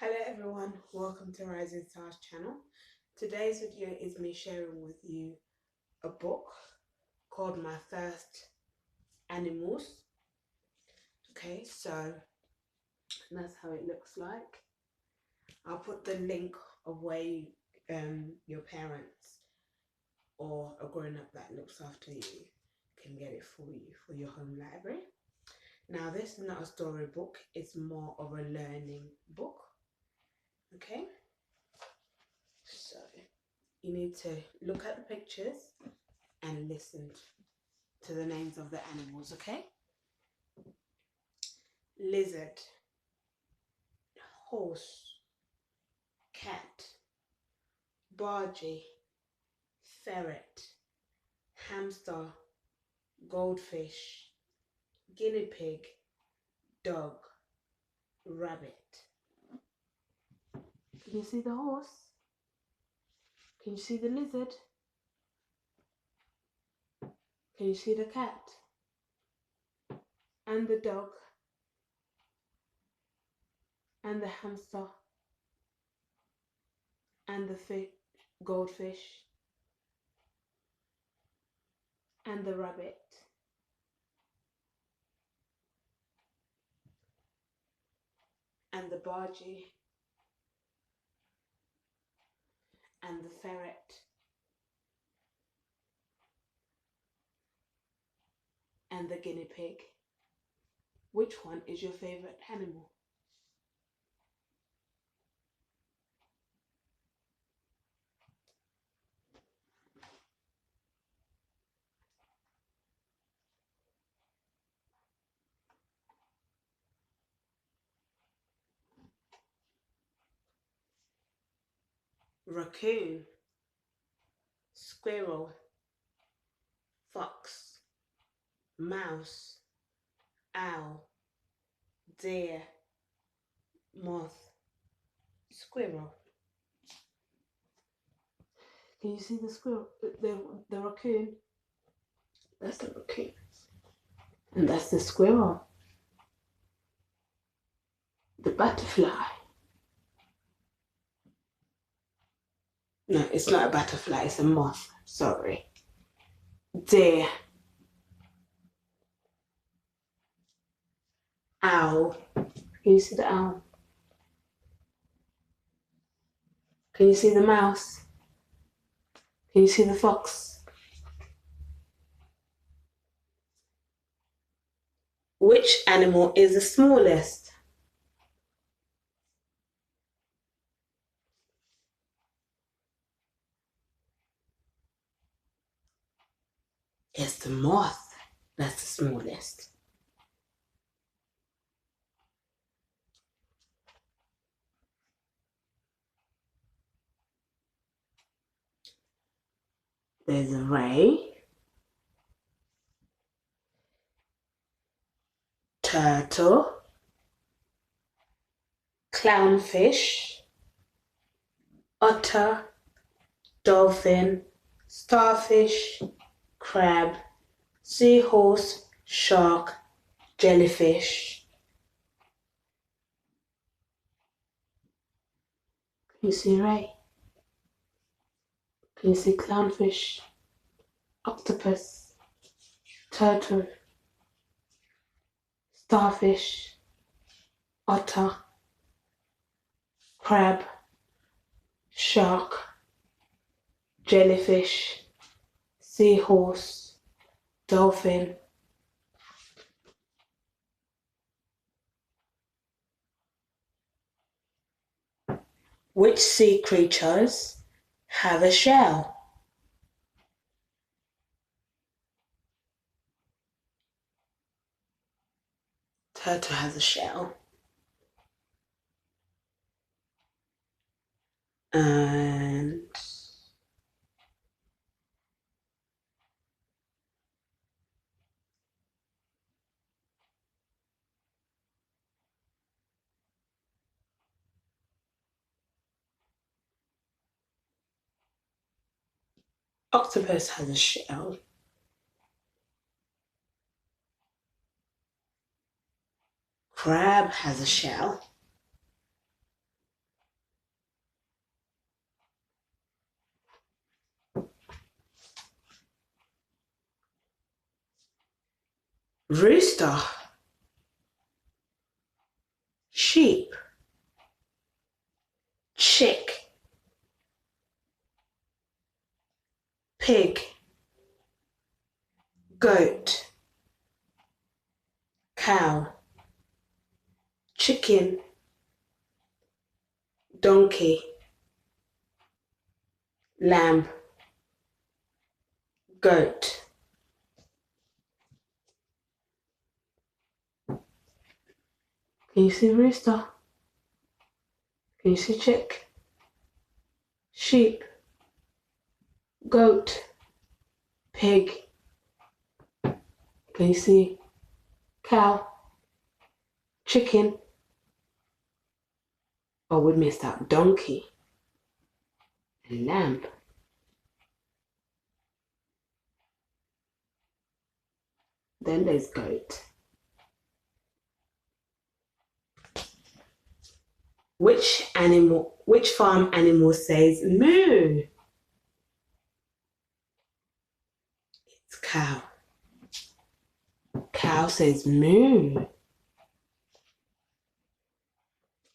Hello everyone, welcome to Rising Stars channel. Today's video is me sharing with you a book called My First Animals. Okay, so that's how it looks like. I'll put the link of where your parents or a grown-up that looks after you can get it for you for your home library. Now this is not a storybook, it's more of a learning book. Okay, so you need to look at the pictures and listen to the names of the animals, okay? Lizard, horse, cat, bargee, ferret, hamster, goldfish, guinea pig, dog, rabbit. Can you see the horse? Can you see the lizard? Can you see the cat? And the dog? And the hamster? And the goldfish? And the rabbit? And the bargee? And the ferret? And the guinea pig? Which one is your favorite animal? Raccoon, squirrel, fox, mouse, owl, deer, moth, squirrel. Can you see the squirrel, the raccoon? That's the raccoon. And that's the squirrel. The butterfly. No, it's not a butterfly, it's a moth. Sorry. Deer. Owl. Can you see the owl? Can you see the mouse? Can you see the fox? Which animal is the smallest? It's the moth. That's the smallest. There's a ray, turtle, clownfish, otter, dolphin, starfish, crab, seahorse, shark, jellyfish. Can you see ray? Can you see clownfish, octopus, turtle, starfish, otter, crab, shark, jellyfish, seahorse, dolphin. Which sea creatures have a shell? Turtle has a shell. And octopus has a shell. Crab has a shell. rooster, sheep, chick, pig, goat, cow, chicken, donkey, lamb, goat. Can you see rooster? Can you see chick? Sheep, goat, pig. Can you see cow, chicken? Oh, we missed out donkey and lamb. Then there's goat. Which farm animal says moo? It's cow. Cow says moo.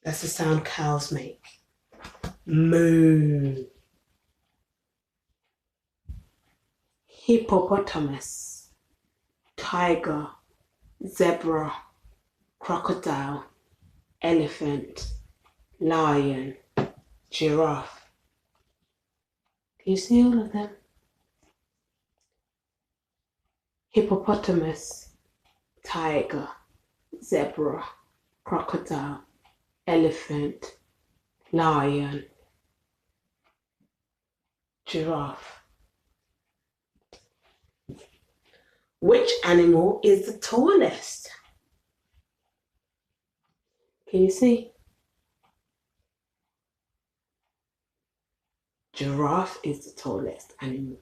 That's the sound cows make. Moo. Hippopotamus, tiger, zebra, crocodile, elephant, lion, giraffe. Can you see all of them? Hippopotamus, tiger, zebra, crocodile, elephant, lion, giraffe. Which animal is the tallest? Can you see? Giraffe is the tallest animal.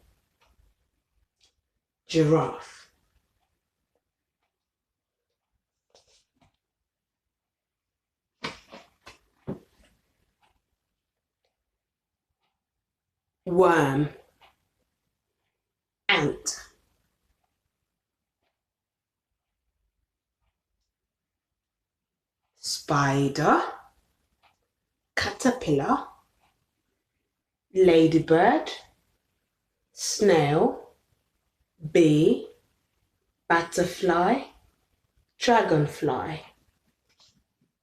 Giraffe. Worm. Ant. Spider. Caterpillar. Ladybird. Snail. Bee. Butterfly. Dragonfly.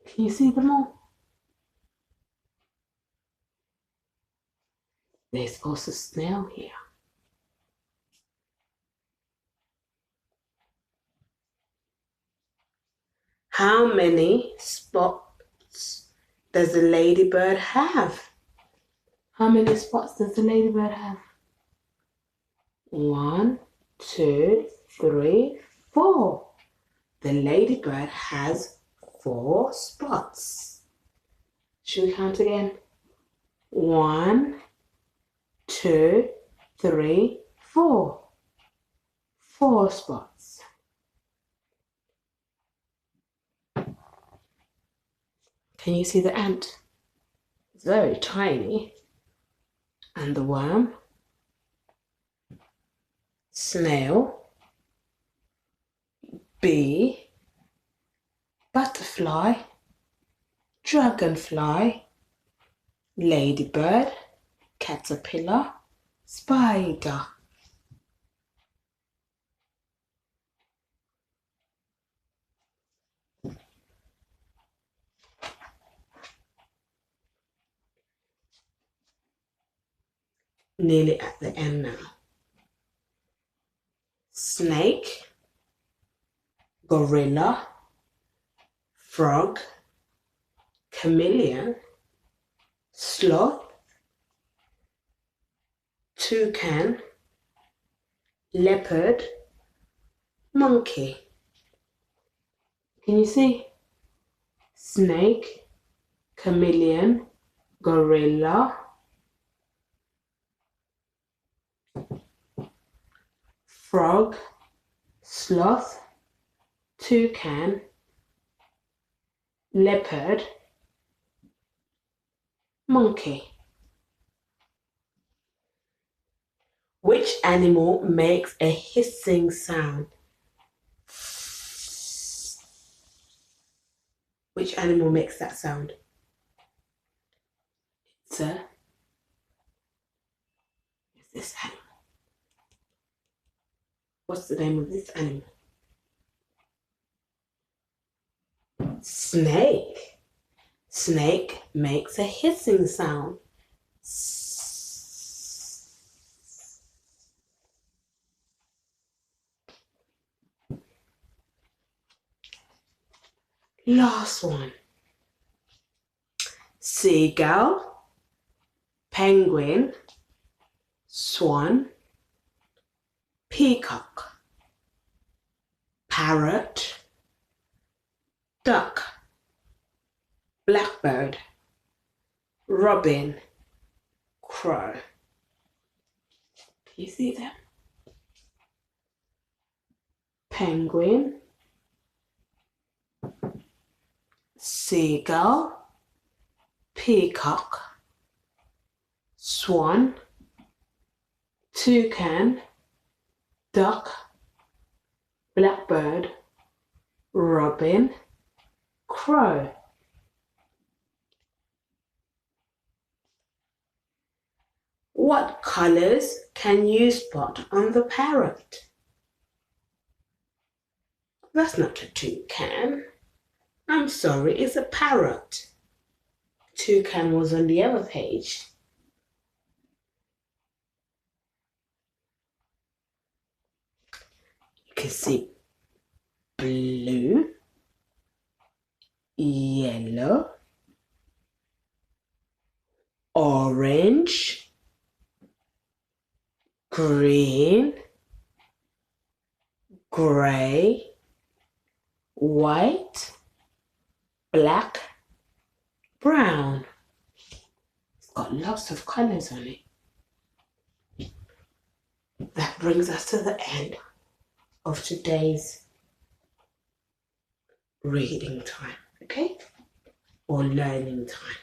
Can you see them all? There's also a snail here. How many spots does the ladybird have? How many spots does the ladybird have? 1, 2, 3, 4. The ladybird has 4 spots. Should we count again? 1, 2, 3, 4. 4 spots. Can you see the ant? It's very tiny. And the worm, snail, bee, butterfly, dragonfly, ladybird, caterpillar, spider. Nearly at the end now. Snake, gorilla, frog, chameleon, sloth, toucan, leopard, monkey. Can you see? Snake, chameleon, gorilla, frog, sloth, toucan, leopard, monkey. Which animal makes a hissing sound? Which animal makes that sound? It's this animal. What's the name of this animal? Snake. Snake makes a hissing sound. Last one. Seagull, penguin, swan, peacock, parrot, duck, blackbird, robin, crow. Can you see them? Penguin, seagull, peacock, swan, toucan, duck, blackbird, robin, crow. What colours can you spot on the parrot? That's not a toucan. I'm sorry, it's a parrot. Toucan was on the other page. You can see blue, yellow, orange, green, grey, white, black, brown. It's got lots of colours on it. That brings us to the end of today's reading time, okay? Or learning time.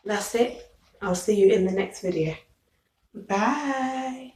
That's it. I'll see you in the next video. Bye.